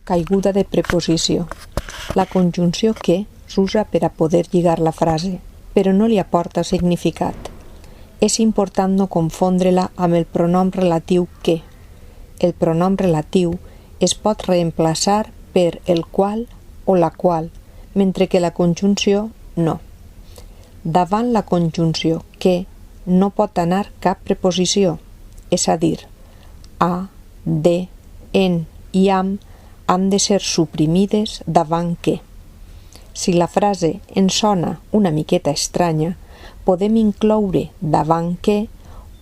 Caiguda de preposició. La conjunció que s'usa per a poder lligar la frase, però no li aporta significat. És important no confondre-la amb el pronom relatiu que. El pronom relatiu es pot reemplaçar per el qual o la qual, mentre que la conjunció no. Davant la conjunció que no pot anar cap preposició, és a dir, a, de, en i amb han de ser suprimides davant que. Si la frase ens sona una miqueta estranya, podem incloure davant que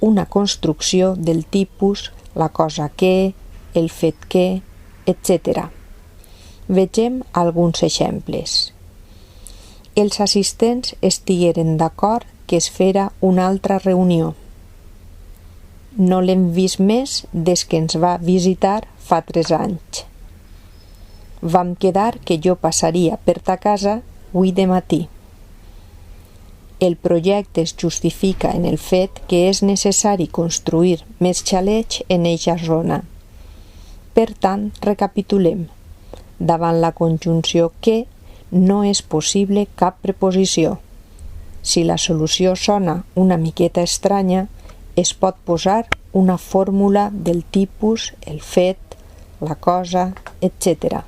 una construcció del tipus la cosa que, el fet que, etc. Vegem alguns exemples. Els assistents estigueren d'acord que es fera una altra reunió. No l'hem vist més des que ens va visitar fa 3 anys. Vam quedar que jo passaria per ta casa avui de matí. El projecte es justifica en el fet que és necessari construir més xalets en eixa zona. Per tant, recapitulem. Davant la conjunció que no és possible cap preposició. Si la solució sona una miqueta estranya, es pot posar una fórmula del tipus el fet, la cosa, etc.